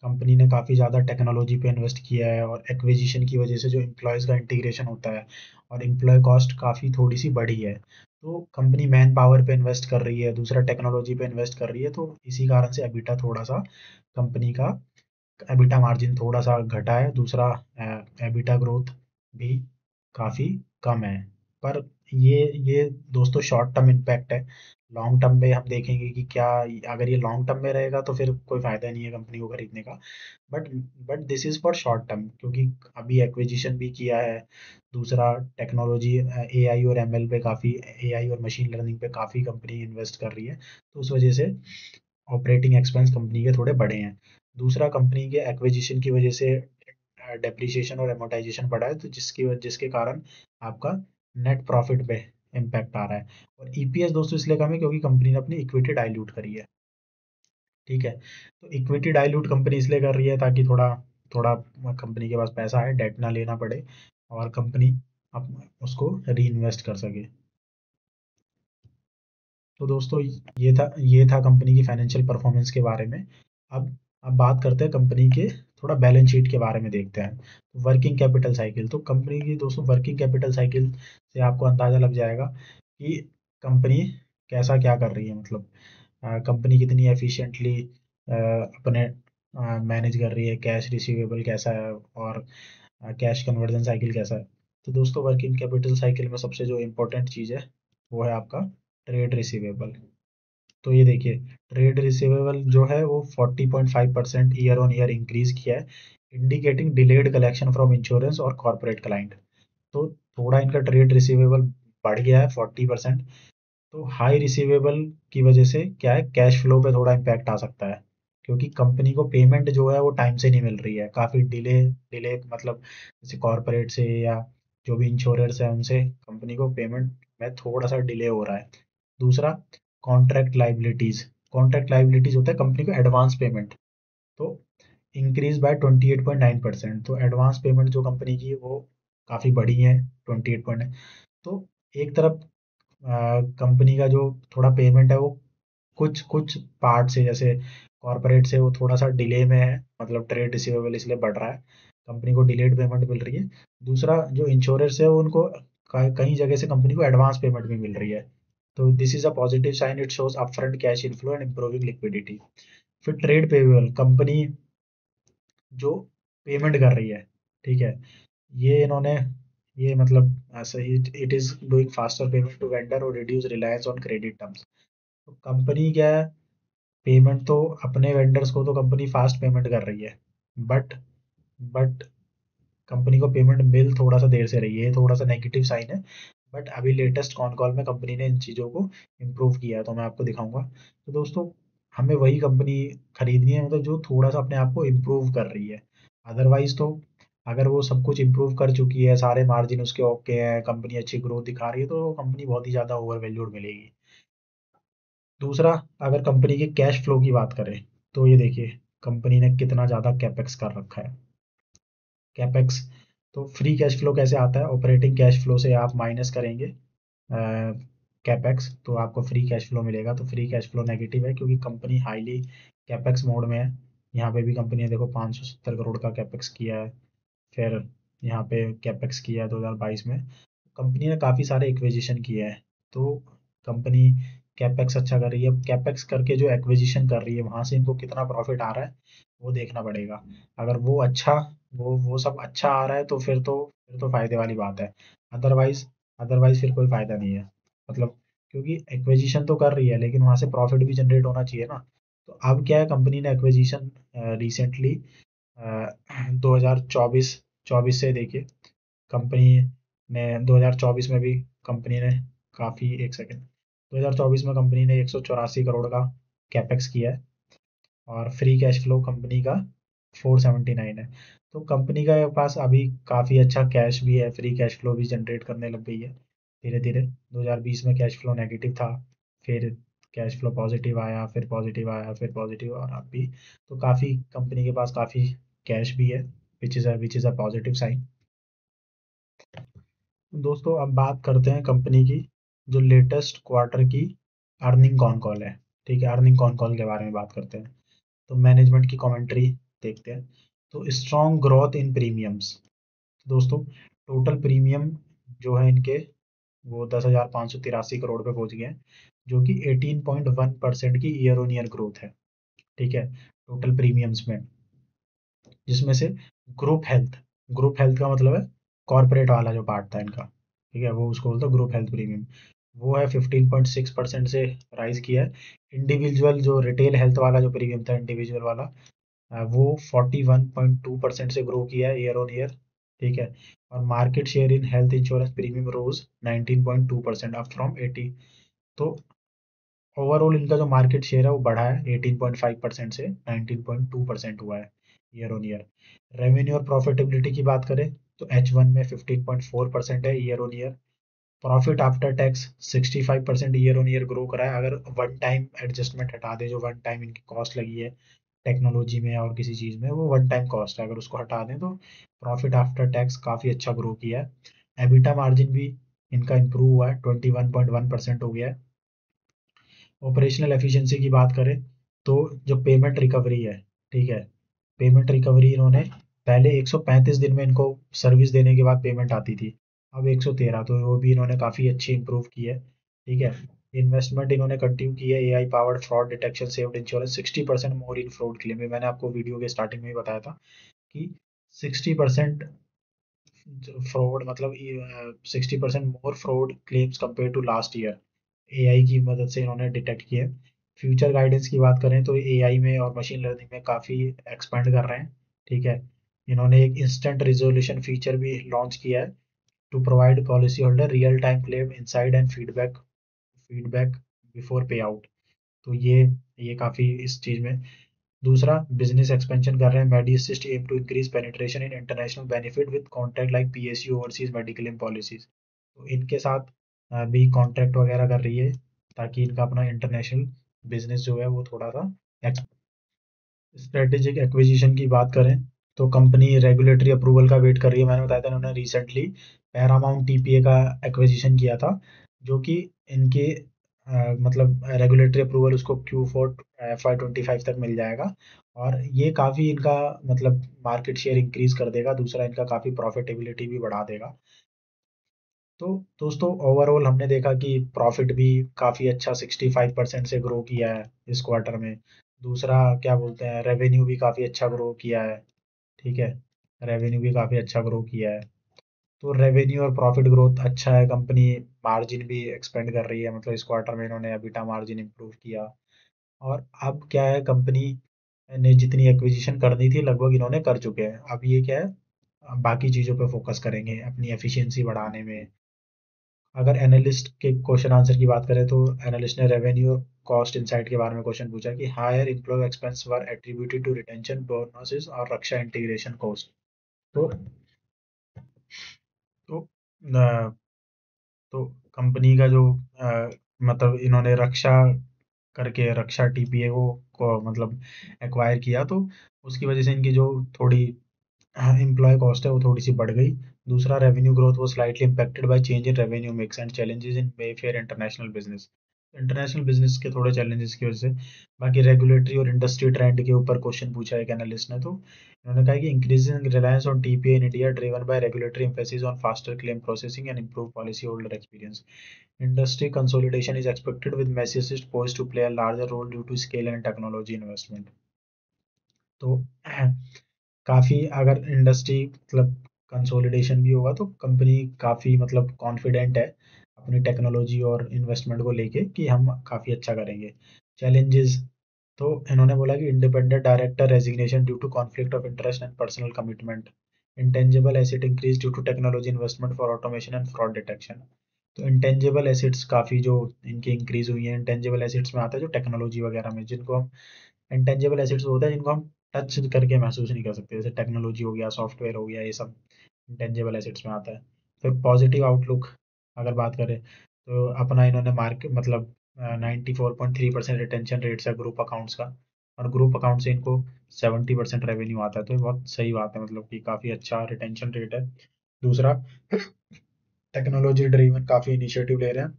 कंपनी ने काफ़ी ज़्यादा टेक्नोलॉजी पे इन्वेस्ट किया है, और एक्विजिशन की वजह से जो एम्प्लॉयज़ का इंटीग्रेशन होता है, और एम्प्लॉय कॉस्ट काफ़ी थोड़ी सी बढ़ी है। तो कंपनी मैन पावर पे इन्वेस्ट कर रही है, दूसरा टेक्नोलॉजी पे इन्वेस्ट कर रही है, तो इसी कारण से एबिटा थोड़ा सा कंपनी का एबिटा मार्जिन थोड़ा सा घटा है। दूसरा, एबिटा ग्रोथ भी काफ़ी कम है। पर ये दोस्तों शॉर्ट टर्म इम्पैक्ट है। लॉन्ग टर्म में हम देखेंगे कि क्या, अगर ये लॉन्ग टर्म में रहेगा तो फिर कोई फ़ायदा नहीं है कंपनी को खरीदने का। But but this is for short term, क्योंकि अभी एक्विजिशन भी किया है। दूसरा, टेक्नोलॉजी, एआई और एमएल पे काफ़ी, एआई और मशीन लर्निंग पे काफ़ी कंपनी इन्वेस्ट कर रही है, तो उस वजह से ऑपरेटिंग एक्सपेंस कंपनी के थोड़े बढ़े हैं। दूसरा, कंपनी के एक्विजिशन की वजह से डेप्रिसिएशन और एमोटाइजेशन बढ़ा है, तो जिसके कारण आपका नेट प्रॉफिट पे इम्पैक्ट आ रहा है। और ईपीएस दोस्तों इसलिए कम है क्योंकि कंपनी ने अपनी इक्विटी डाइल्यूट करी है, ठीक है। तो इक्विटी डाइल्यूट कंपनी इसलिए कर रही है ताकि थोड़ा थोड़ा कंपनी के पास पैसा है, डेट ना लेना पड़े, और कंपनी उसको री इन्वेस्ट कर सके। तो दोस्तों, ये था कंपनी की फाइनेंशियल परफॉर्मेंस के बारे में। अब बात करते हैं कंपनी के, थोड़ा बैलेंस शीट के बारे में देखते हैं। वर्किंग कैपिटल साइकिल, तो कंपनी की दोस्तों वर्किंग कैपिटल साइकिल से आपको अंदाज़ा लग जाएगा कि कंपनी कैसा क्या कर रही है, मतलब कंपनी कितनी एफिशिएंटली अपने मैनेज कर रही है, कैश रिसीवेबल कैसा है, और कैश कन्वर्जन साइकिल कैसा है। तो दोस्तों, वर्किंग कैपिटल साइकिल में सबसे जो इम्पोर्टेंट चीज़ है वो है आपका ट्रेड रिसीवेबल। तो ये देखिए, ट्रेड रिसीवेबल जो है वो 40.5% ईयर ऑन ईयर इंक्रीज किया है, indicating delayed collection from insurance और कॉर्पोरेट क्लाइंट। तो थोड़ा इनका ट्रेड रिसीवेबल बढ़ गया है 40%। तो हाई रिसीवेबल की वजह से क्या है, कैश फ्लो पे थोड़ा इम्पैक्ट आ सकता है। क्योंकि कंपनी को पेमेंट जो है वो टाइम से नहीं मिल रही है, काफ़ी डिले डिले मतलब जैसे कॉरपोरेट से या जो भी इंश्योरेंस है उनसे कंपनी को पेमेंट में थोड़ा सा डिले हो रहा है। दूसरा, कॉन्ट्रैक्ट लाइबिलिटीज। कॉन्ट्रैक्ट लाइबिलिटीज होता है कंपनी को एडवांस पेमेंट, तो इंक्रीज बाय 28.9%। तो एडवांस पेमेंट जो कंपनी की है वो काफ़ी बड़ी है, 28 तो एक तरफ कंपनी का जो थोड़ा पेमेंट है वो कुछ कुछ पार्ट से, जैसे कॉर्पोरेट से वो थोड़ा सा डिले में है, मतलब ट्रेड रिसीवेबल इसलिए बढ़ रहा है, कंपनी को डिलेड पेमेंट मिल रही है। दूसरा, जो इंश्योरेंस है उनको कई जगह से कंपनी को एडवांस पेमेंट भी मिल रही है। तो this is a positive sign, it shows upfront cash inflow and improving liquidity. फिर ट्रेड पेबल, कंपनी जो पेमेंट कर रही है, ठीक है, ये इन्होंने ये मतलब ऐसा ही, it is doing faster payment to vendor और reduce reliance on credit terms. तो कंपनी क्या है, पेमेंट तो अपने वेंडर्स को तो कंपनी फास्ट पेमेंट कर रही है, बट बट कंपनी को पेमेंट मिल थोड़ा सा देर से रही है, ये थोड़ा सा नेगेटिव साइन है। बट अभी लेटेस्ट कॉन कॉल में कंपनी ने इन चीज़ों को इम्प्रूव किया है, तो मैं आपको दिखाऊंगा। तो दोस्तों, हमें वही कंपनी खरीदनी है मतलब जो थोड़ा सा अपने आप को इम्प्रूव कर रही है। अदरवाइज तो अगर वो सब कुछ इम्प्रूव कर चुकी है, सारे मार्जिन उसके ओके है, कंपनी अच्छी ग्रोथ दिखा रही है, तो कंपनी बहुत ही ज़्यादा ओवर वैल्यूड मिलेगी। दूसरा, अगर कंपनी के कैश फ्लो की बात करें, तो ये देखिए कंपनी ने कितना ज़्यादा कैपेक्स कर रखा है। कैपेक्स, तो फ्री कैश फ्लो कैसे आता है, ऑपरेटिंग कैश फ्लो से आप माइनस करेंगे कैपेक्स, तो आपको फ्री कैश फ्लो मिलेगा। तो फ्री कैश फ्लो नेगेटिव है क्योंकि कंपनी हाईली कैपेक्स मोड में है। यहाँ पे भी कंपनी ने देखो 570 करोड़ का कैपेक्स किया है। फिर यहाँ पे कैपेक्स किया है 2022 में। कंपनी ने काफ़ी सारे एक्विजिशन किए हैं, तो कंपनी कैपेक्स अच्छा कर रही है। कैपेक्स करके जो एक्विजिशन कर रही है वहां से इनको कितना प्रॉफिट आ रहा है वो देखना पड़ेगा। अगर वो अच्छा, वो सब अच्छा आ रहा है तो फिर तो फायदे वाली बात है। अदरवाइज अदरवाइज फिर कोई फायदा नहीं है, मतलब क्योंकि एक्विजिशन तो कर रही है लेकिन वहां से प्रॉफिट भी जनरेट होना चाहिए ना। तो अब क्या है, कंपनी ने एक्विजिशन रिसेंटली 2024 24 से देखिए, कंपनी ने 2024 में भी कंपनी ने काफ़ी, एक सेकेंड, 2024 में कंपनी ने 184 करोड़ का कैपेक्स किया है और फ्री कैश फ्लो कंपनी का 479 है। तो कंपनी का पास अभी काफ़ी अच्छा कैश भी है, फ्री कैश फ्लो भी जनरेट करने लग गई है धीरे धीरे। 2020 में कैश फ्लो नेगेटिव था, फिर कैश फ्लो पॉजिटिव आया, फिर पॉजिटिव आया, फिर पॉजिटिव, और अब भी। तो काफ़ी कंपनी के पास काफ़ी कैश भी है, which is a positive sign. दोस्तों, अब बात करते हैं कंपनी की जो लेटेस्ट क्वार्टर की अर्निंग कॉन कॉल है। ठीक है, अर्निंग कॉन कॉल के बारे में बात करते हैं। तो मैनेजमेंट की कमेंट्री देखते हैं। तो स्ट्रॉन्ग ग्रोथ इन प्रीमियम्स। दोस्तों, टोटल प्रीमियम जो है इनके वो 10,583 करोड़ पे पहुंच गए हैं, जो कि 18.1% की ईयर ऑन ईयर ग्रोथ है। ठीक है, टोटल प्रीमियम्स में, जिसमें से ग्रुप हेल्थ, ग्रुप हेल्थ का मतलब है कॉर्पोरेट वाला जो पार्ट था इनका, ठीक है, वो उसको बोलते हैं ग्रुप हेल्थ प्रीमियम, वो है 15.6% से राइज किया है। इंडिविजुअल जो रिटेल हेल्थ वाला जो प्रीमियम था इंडिविजुअल वाला, वो 41.2% से ग्रो किया है ईयर ऑन ईयर। ठीक है, और market share in health insurance premium rose 19.2% up from 80। तो ओवरऑल इनका जो मार्केट शेयर है वो बढ़ा है 18.5% से 19.2% हुआ है ईयर ऑन ईयर। रेवेन्यू और प्रॉफिटेबिलिटी की बात करें तो H1 में 15.4% है year on year. Profit after tax 65% year on year grow करा है, अगर वन टाइम एडजस्टमेंट हटा दे, जो वन टाइम इनकी कॉस्ट लगी है टेक्नोलॉजी में और किसी चीज़ में, वो वन टाइम कॉस्ट है, अगर उसको हटा दें तो प्रॉफिट आफ्टर टैक्स काफ़ी अच्छा ग्रो किया है। एबिटा मार्जिन भी इनका इंप्रूव हुआ है, 21.1% हो गया है। ऑपरेशनल एफिशिएंसी की बात करें तो जो पेमेंट रिकवरी है, ठीक है, पेमेंट रिकवरी इन्होंने पहले 135 दिन में इनको सर्विस देने के बाद पेमेंट आती थी, अब 113, तो वो भी इन्होंने काफ़ी अच्छी इंप्रूव की है। ठीक है, इन्वेस्टमेंट इन्होंने कंटिन्यू की है, AI powered fraud detection saved insurance 60% मोर इन फ्रॉड क्लेम। मैंने आपको वीडियो के स्टार्टिंग में ही बताया था कि 60% फ्रॉड मतलब 60% more fraud claims compare to last year, AI की मदद से इन्होंने डिटेक्ट किया है। फ्यूचर गाइडेंस की बात करें तो एआई में और मशीन लर्निंग में काफ़ी एक्सपेंड कर रहे हैं। ठीक है, इन्होंने एक इंस्टेंट रिजोल्यूशन फीचर भी लॉन्च किया है to provide policy holder real time claim inside and feedback feedback before pay out. तो ये काफ़ी इस चीज़ में दूसरा बिजनेस एक्सपेंशन कर रहे हैं, Medi Assist aim to increase penetration in international benefit with contract like PSU overseas medical in policies. तो इनके साथ भी कॉन्ट्रैक्ट वगैरह कर रही है ताकि इनका अपना इंटरनेशनल बिजनेस जो है वो थोड़ा सा। स्ट्रेटेजिक एक्विजिशन की बात करें तो कंपनी रेगुलेटरी अप्रूवल का वेट कर रही है। मैंने बताया था इन्होंने रिसेंटली पैरामाउंट टीपीए का एक्विजिशन किया था, जो कि इनके मतलब रेगुलेटरी अप्रूवल उसको Q4 FY25 तक मिल जाएगा, और ये काफ़ी इनका मतलब मार्केट शेयर इंक्रीज कर देगा। दूसरा इनका काफ़ी प्रॉफिटेबिलिटी भी बढ़ा देगा। तो दोस्तों ओवरऑल हमने देखा कि प्रॉफिट भी काफ़ी अच्छा 65% से ग्रो किया है इस क्वार्टर में। दूसरा क्या बोलते हैं, रेवेन्यू भी काफ़ी अच्छा ग्रो किया है। ठीक है, रेवेन्यू भी काफ़ी अच्छा ग्रो किया है। तो रेवेन्यू और प्रॉफिट ग्रोथ अच्छा है। कंपनी मार्जिन भी एक्सपेंड कर रही है, मतलब इस क्वार्टर में इन्होंने एबिटा मार्जिन इंप्रूव किया। और अब क्या है, कंपनी ने जितनी एक्विजिशन करनी थी लगभग इन्होंने कर चुके हैं। अब ये क्या है, अब बाकी चीज़ों पे फोकस करेंगे अपनी एफिशिएंसी बढ़ाने में। अगर एनालिस्ट के क्वेश्चन आंसर की बात करें तो एनालिस्ट ने रेवेन्यू और कॉस्ट इनसाइट के बारे में क्वेश्चन पूछा कि higher employ expense were attributed to retention bonuses और रक्षा इंटीग्रेशन कॉस्ट। तो तो अ, तो कंपनी का जो मतलब इन्होंने रक्षा करके रक्षा टीपीए को मतलब एक्वायर किया, तो उसकी वजह से इनकी जो थोड़ी एम्प्लॉय कॉस्ट है वो थोड़ी सी बढ़ गई। दूसरा रेवेन्यू ग्रोथ वो slightly impacted by change in revenue mix and challenges in Wayfair international business. International business के थोड़े चैलेंजेस की वजह से। बाकी रेगुलेटरी और इंडस्ट्री ट्रेंड के ऊपर क्वेश्चन पूछा एक एनालिस्ट ने, तो उन्होंने कहा कि increasing reliance on TPA in India driven by regulatory emphasis on faster claim processing and improve policy holder experience. Industry consolidation is expected with Massachusetts poised to play a larger role due to scale and technology investment। तो काफ़ी अगर industry मतलब consolidation भी होगा तो company काफ़ी मतलब confident है अपनी टेक्नोलॉजी और इन्वेस्टमेंट को लेके कि हम काफ़ी अच्छा करेंगे। चैलेंजेस, तो इन्होंने बोला कि independent director resignation due to conflict of interest and personal commitment. Intangible asset increase due to technology investment for automation and fraud detection. तो इंटेंजिबल एसेट्स काफ़ी जो इनकी इंक्रीज हुई है। इंटेंजिबल एसेट्स में आता है जो टेक्नोलॉजी वगैरह में, जिनको हम इंटेंजिबल एसेट्स होता है जिनको हम टच करके महसूस नहीं कर सकते, जैसे टेक्नोलॉजी हो गया, सॉफ्टवेयर हो गया, ये सब इंटेंजिबल एसेट्स में आता है। फिर पॉजिटिव आउटलुक अगर बात करें तो अपना इन्होंने मार्केट मतलब 94.3% रिटेंशन रेट्स है ग्रुप अकाउंट्स का, और ग्रुप अकाउंट से इनको 70% रेवेन्यू आता है, तो ये बहुत सही बात है, मतलब कि काफ़ी अच्छा रिटेंशन रेट है। दूसरा टेक्नोलॉजी ड्रिवन काफ़ी इनिशिएटिव ले रहे हैं।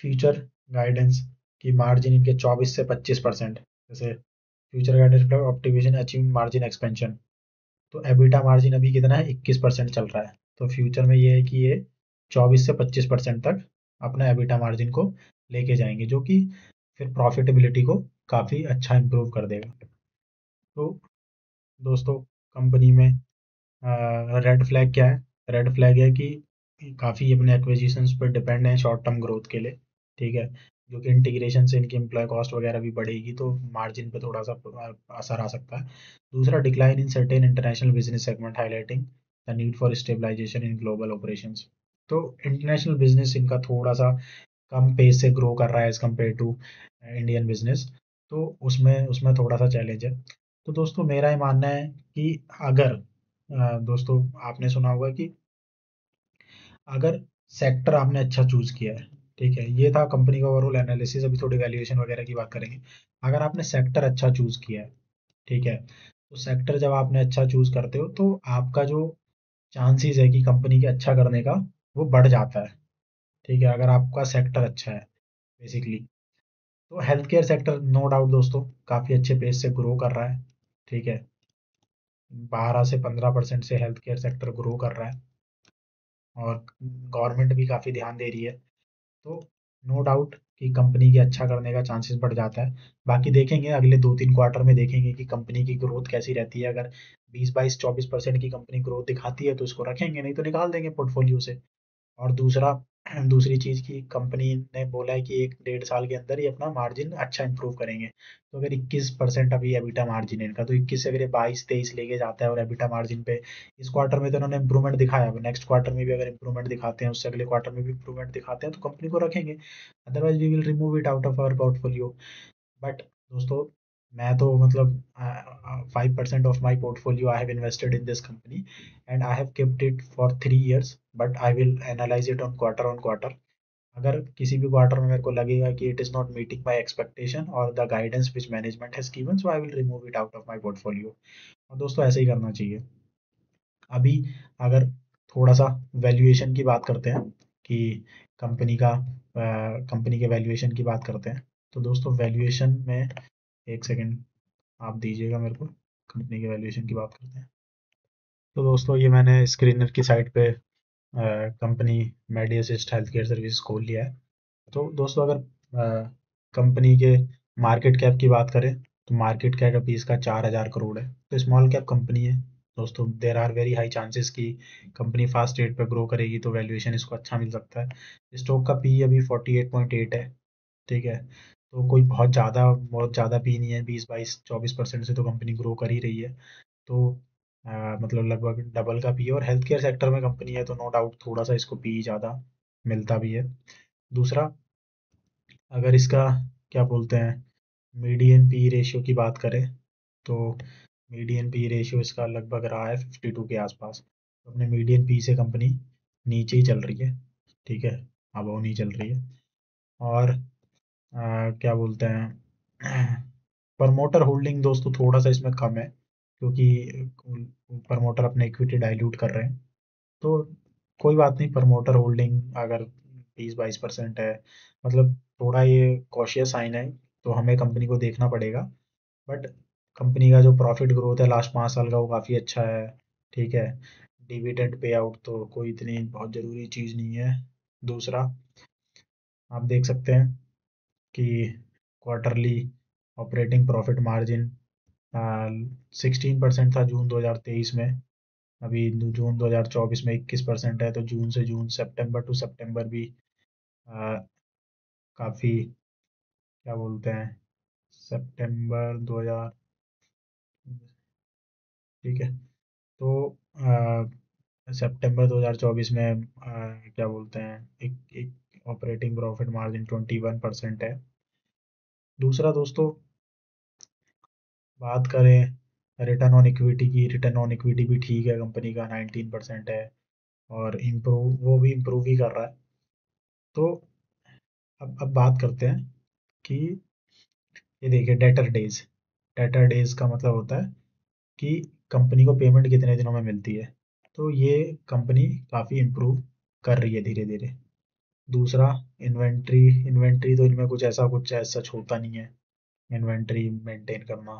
फ्यूचर गाइडेंस की मार्जिन इनके 24 से 25%, जैसे future guidance optimisation achieve margin expansion. तो एबिटा मार्जिन अभी कितना है, 21% चल रहा है। तो फ्यूचर में ये है कि ये 24 से 25% तक अपना एबिटा मार्जिन को लेके जाएंगे, जो कि फिर प्रॉफिटेबिलिटी को काफ़ी अच्छा इंप्रूव कर देगा। तो दोस्तों कंपनी में रेड फ्लैग क्या है? रेड फ्लैग है कि काफ़ी अपने एक्विजिशंस पर डिपेंड है शॉर्ट टर्म ग्रोथ के लिए। ठीक है, जो कि इंटीग्रेशन से इनकी एम्प्लॉय कॉस्ट वगैरह भी बढ़ेगी तो मार्जिन पे थोड़ा सा असर आ सकता है। दूसरा decline in certain international business segment highlighting the need for stabilisation in global operations. तो इंटरनेशनल बिजनेस इनका थोड़ा सा कम पेस से ग्रो कर रहा है as compare to Indian business, तो उसमें उसमें थोड़ा सा चैलेंज है। तो दोस्तों मेरा ये मानना है कि अगर दोस्तों आपने सुना होगा कि अगर सेक्टर आपने अच्छा चूज किया है, ठीक है, ये था कंपनी का ओवरऑल एनालिसिस। अभी थोड़ी वैल्यूएशन वगैरह की बात करेंगे। अगर आपने सेक्टर अच्छा चूज किया है, ठीक है, तो सेक्टर जब आपने अच्छा चूज करते हो तो आपका जो चांसेस है कि कंपनी के अच्छा करने का वो बढ़ जाता है। ठीक है, अगर आपका सेक्टर अच्छा है बेसिकली। तो health care sector no doubt दोस्तों काफ़ी अच्छे पेस से ग्रो कर रहा है। ठीक है, 12 से 15% से हेल्थ केयर सेक्टर ग्रो कर रहा है, और गवर्नमेंट भी काफ़ी ध्यान दे रही है। तो नो डाउट कि कंपनी के अच्छा करने का चांसेस बढ़ जाता है। बाकी देखेंगे अगले 2-3 क्वार्टर में देखेंगे कि कंपनी की ग्रोथ कैसी रहती है। अगर 20-22-24% की कंपनी ग्रोथ दिखाती है तो इसको रखेंगे, नहीं तो निकाल देंगे पोर्टफोलियो से। और दूसरा दूसरी चीज़ की कंपनी ने बोला है कि 1-1.5 साल के अंदर ही अपना मार्जिन अच्छा इंप्रूव करेंगे। तो अगर 21% अभी एबिटा मार्जिन है इनका, तो 21 से अगर ये 22-23 लेके जाता है और एबिटा मार्जिन पे इस क्वार्टर में तो इन्होंने इंप्रूवमेंट दिखाया, अब नेक्स्ट क्वार्टर में भी अगर इंप्रूवमेंट दिखाते हैं, उससे अगले क्वार्टर में भी इंप्रूवमेंट दिखाते हैं, तो कंपनी को रखेंगे। Otherwise we will remove it out of our portfolio. But दोस्तों मैं तो मतलब 5% of my portfolio I have invested in this company and I have kept it for 3 years, but I will analyse it on quarter. अगर किसी भी quarter में मेरे को लगेगा कि it is not meeting my expectation और the guidance which management has given, so I will remove it out of my portfolio. और दोस्तों ऐसे ही करना चाहिए। अभी अगर थोड़ा सा वैल्यूएशन की बात करते हैं कि कंपनी का कंपनी के वैल्यूएशन की बात करते हैं, तो दोस्तों वैल्यूएशन में एक सेकेंड आप दीजिएगा मेरे को, कंपनी के वैल्यूएशन की बात करते हैं। तो दोस्तों ये मैंने स्क्रीनर की साइट पे कंपनी मेडी असिस्ट हेल्थ केयर सर्विस खोल लिया है। तो दोस्तों अगर कंपनी के मार्केट कैप की बात करें, तो मार्केट कैप अभी इसका 4,000 करोड़ है, तो स्मॉल कैप कंपनी है। दोस्तों there are very high chances कि कंपनी फास्ट रेट पर ग्रो करेगी, तो वैल्यूएशन इसको अच्छा मिल सकता है। स्टॉक का पी अभी 48.8 है। ठीक है, तो कोई बहुत ज़्यादा पी नहीं है, 20 22 24% से तो कंपनी ग्रो कर ही रही है। तो मतलब लगभग डबल का पी है, और हेल्थ केयर सेक्टर में कंपनी है तो नो डाउट थोड़ा सा इसको पी ज़्यादा मिलता भी है। दूसरा, अगर इसका क्या बोलते हैं, मीडियन पी रेशियो की बात करें, तो मीडियन पी रेशियो इसका लगभग रहा है 52 के आसपास। तो अपने मीडियन पी से कंपनी नीचे ही चल रही है। ठीक है, अब वो नहीं चल रही है। और क्या बोलते हैं, प्रमोटर होल्डिंग दोस्तों थोड़ा सा इसमें कम है, क्योंकि प्रमोटर अपने इक्विटी डाइल्यूट कर रहे हैं। तो कोई बात नहीं, प्रमोटर होल्डिंग अगर 20 22% है, मतलब थोड़ा ये कॉशियस साइन है, तो हमें कंपनी को देखना पड़ेगा। बट कंपनी का जो प्रॉफिट ग्रोथ है लास्ट 5 साल का वो काफ़ी अच्छा है। ठीक है, डिविडेंड पे आउट तो कोई इतनी बहुत ज़रूरी चीज़ नहीं है। दूसरा, आप देख सकते हैं कि क्वार्टरली ऑपरेटिंग प्रॉफिट मार्जिन 16% था जून 2023 में। अभी जून 2024 में 21% है, तो जून से जून, सितंबर टू सितंबर भी काफ़ी, क्या बोलते हैं, सितंबर 2000, ठीक है, तो सितंबर 2024 में क्या बोलते हैं, एक एक ऑपरेटिंग प्रॉफिट मार्जिन 21% है। दूसरा दोस्तों, बात करें रिटर्न ऑन इक्विटी की, रिटर्न ऑन इक्विटी भी ठीक है, कंपनी का 19% है, और इम्प्रूव वो भी इम्प्रूव ही कर रहा है। तो अब बात करते हैं कि ये देखिए डेटर डेज का मतलब होता है कि कंपनी को पेमेंट कितने दिनों में मिलती है। तो ये कंपनी काफ़ी इम्प्रूव कर रही है धीरे धीरे। दूसरा, इन्वेंट्री इन्वेंट्री तो इनमें कुछ सच होता नहीं है इन्वेंट्री मेंटेन करना,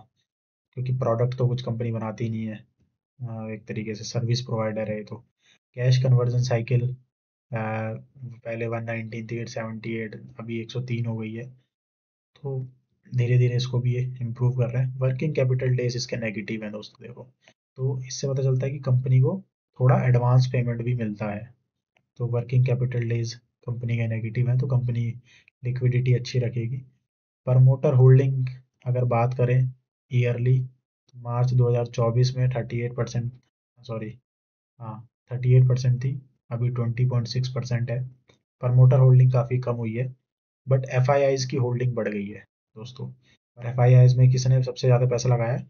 क्योंकि प्रोडक्ट तो कुछ कंपनी बनाती नहीं है। एक तरीके से सर्विस प्रोवाइडर है ये तो। कैश कन्वर्जन साइकिल पहले 119 थी, 78, अभी 103 हो गई है। तो धीरे धीरे इसको भी ये इम्प्रूव कर रहे हैं। वर्किंग कैपिटल डेज इसके नेगेटिव हैं दोस्तों, देखो, तो इससे पता चलता है कि कंपनी को थोड़ा एडवांस पेमेंट भी मिलता है। तो वर्किंग कैपिटल डेज कंपनी के नेगेटिव हैं, तो कंपनी लिक्विडिटी अच्छी रखेगी। प्रमोटर होल्डिंग अगर बात करें ईयरली, मार्च 2024 में 38%, सॉरी, हाँ, 38% थी, अभी 20.6% है। प्रमोटर होल्डिंग काफ़ी कम हुई है, बट एफ आई आईज की होल्डिंग बढ़ गई है दोस्तों। और एफ आई आईज में किसने सबसे ज़्यादा पैसा लगाया है?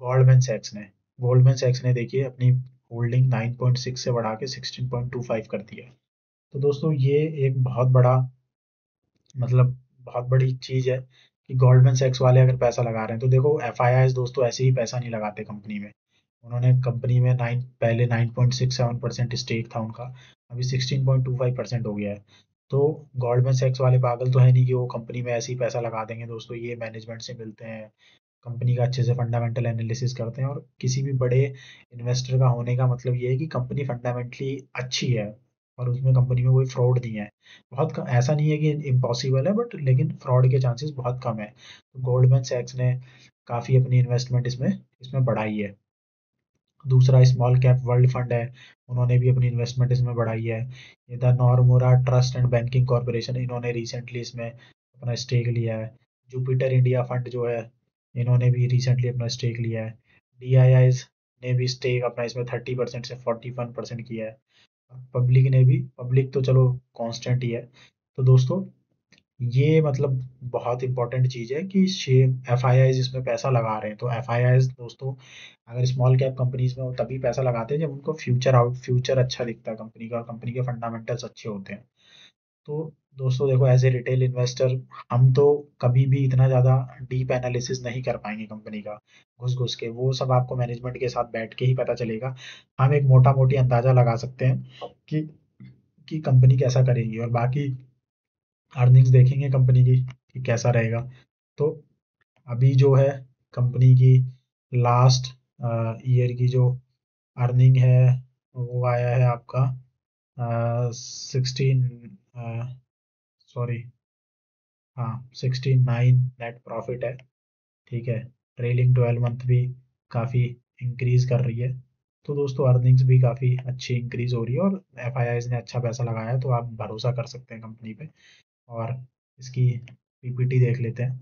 गोल्डमैन सैक्स ने। गोल्डमैन सैक्स ने देखिए अपनी होल्डिंग 9.6 से बढ़ा के 16.25 कर दिया है। तो दोस्तों ये एक बहुत बड़ा, मतलब बहुत बड़ी चीज़ है कि गोल्डमैन सैक्स वाले अगर पैसा लगा रहे हैं, तो देखो एफ आई आईज दोस्तों ऐसे ही पैसा नहीं लगाते कंपनी में। उन्होंने कंपनी में पहले 9.67% स्टेक था उनका, अभी 16.25% हो गया है। तो गोल्डमैन सैक्स वाले पागल तो है नहीं कि वो कंपनी में ऐसे ही पैसा लगा देंगे दोस्तों। ये मैनेजमेंट से मिलते हैं, कंपनी का अच्छे से फंडामेंटल एनालिसिस करते हैं, और किसी भी बड़े इन्वेस्टर का होने का मतलब ये है कि कंपनी फंडामेंटली अच्छी है और उसमें कंपनी में कोई फ्रॉड नहीं है। ऐसा नहीं है कि इम्पॉसिबल है, बट लेकिन फ्रॉड के चांसेस बहुत कम है। तो गोल्डमैन सैक्स ने काफ़ी अपनी इन्वेस्टमेंट इसमें इसमें बढ़ाई है। दूसरा, स्मॉल कैप वर्ल्ड फंड है, उन्होंने भी अपनी इन्वेस्टमेंट इसमें बढ़ाई है। ये the Nomura trust and banking corporation, इन्होंने रिसेंटली इसमें अपना स्टेक लिया है। जुपिटर इंडिया फंड जो है, इन्होंने भी रिसेंटली अपना स्टेक लिया है। डी आई आईज ने भी स्टेक अपना इसमें 30% से 41% किया है। पब्लिक तो चलो कांस्टेंट ही है। तो दोस्तों ये मतलब बहुत इंपॉर्टेंट चीज़ है कि एफ आई आईज इसमें पैसा लगा रहे हैं। तो एफ आई आईज दोस्तों अगर स्मॉल कैप कंपनीज में वो तभी पैसा लगाते हैं जब उनको फ्यूचर अच्छा दिखता है कंपनी का, कंपनी के फंडामेंटल्स अच्छे होते हैं। तो दोस्तों देखो, एज ए रिटेल इन्वेस्टर हम तो कभी भी इतना ज़्यादा डीप एनालिसिस नहीं कर पाएंगे कंपनी का घुस घुस के। वो सब आपको मैनेजमेंट के साथ बैठ के ही पता चलेगा। हम एक मोटा मोटी अंदाजा लगा सकते हैं कि कंपनी कैसा करेगी, और बाकी अर्निंग्स देखेंगे कंपनी की कि कैसा रहेगा। तो अभी जो है कंपनी की लास्ट ईयर की जो अर्निंग है वो आया है आपका 16, सॉरी, हाँ 69 नेट प्रॉफिट है। ठीक है, ट्रेलिंग 12 मंथ भी काफ़ी इंक्रीज कर रही है। तो दोस्तों अर्निंग्स भी काफ़ी अच्छी इंक्रीज हो रही है, और एफ आई आईज ने अच्छा पैसा लगाया है, तो आप भरोसा कर सकते हैं कंपनी पे। और इसकी पीपीटी देख लेते हैं।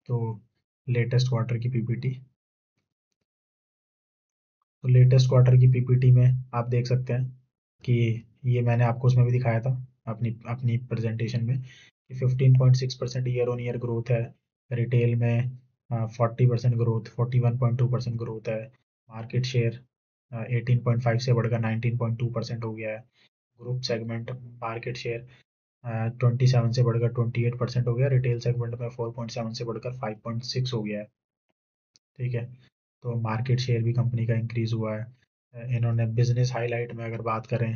तो लेटेस्ट क्वार्टर की पीपीटी, तो लेटेस्ट क्वार्टर की पीपीटी में आप देख सकते हैं कि ये मैंने आपको उसमें भी दिखाया था अपनी अपनी प्रेजेंटेशन में कि 15.6% ईयर ऑन ईयर ग्रोथ है। रिटेल में 40% ग्रोथ, 41.2% ग्रोथ है। मार्केट शेयर 18.5 से बढ़कर 19.2% हो गया है। ग्रुप सेगमेंट मार्केट शेयर 27 से बढ़कर 28% हो गया। रिटेल सेगमेंट में 4.7 से बढ़कर 5.6 हो गया है। ठीक है, तो मार्केट शेयर भी कंपनी का इंक्रीज हुआ है। इन्होंने बिजनेस हाईलाइट में अगर बात करें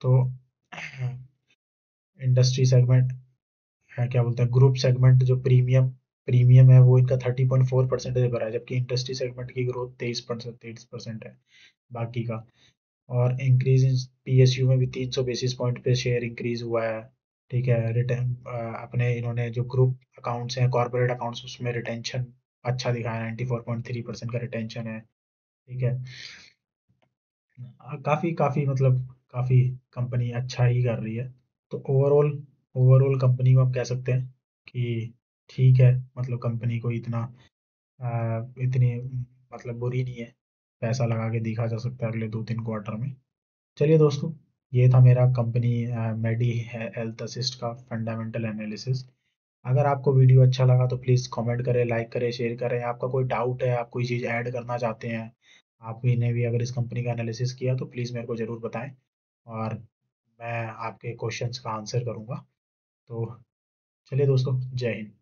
तो इंडस्ट्री सेगमेंट, क्या बोलते हैं, ग्रुप सेगमेंट जो प्रीमियम प्रीमियम है वो इनका 30.4% भरा है, जबकि इंडस्ट्री सेगमेंट की ग्रोथ 23% है बाकी का। और इंक्रीज इन पीएसयू में भी 300 बेसिस पॉइंट पे शेयर इंक्रीज हुआ है। ठीक है, रिटर्न अपने इन्होंने जो ग्रुप अकाउंट्स हैं, कॉर्पोरेट अकाउंट्स, उसमें रिटेंशन अच्छा दिखाया, 94.3% का रिटेंशन है। ठीक है, काफ़ी काफ़ी मतलब काफ़ी कंपनी अच्छा ही कर रही है। तो ओवरऑल ओवरऑल कंपनी को हम कह सकते हैं कि ठीक है, मतलब कंपनी को इतनी मतलब बुरी नहीं है। पैसा लगा के देखा जा सकता है अगले 2-3 क्वार्टर में। चलिए दोस्तों, ये था मेरा कंपनी मेडी हेल्थ असिस्ट का फंडामेंटल एनालिसिस। अगर आपको वीडियो अच्छा लगा तो प्लीज़ कमेंट करें, लाइक करें, शेयर करें। आपका कोई डाउट है, आप कोई चीज़ ऐड करना चाहते हैं, आपने भी अगर इस कंपनी का एनालिसिस किया तो प्लीज़ मेरे को ज़रूर बताएं, और मैं आपके क्वेश्चंस का आंसर करूँगा। तो चलिए दोस्तों, जय हिंद।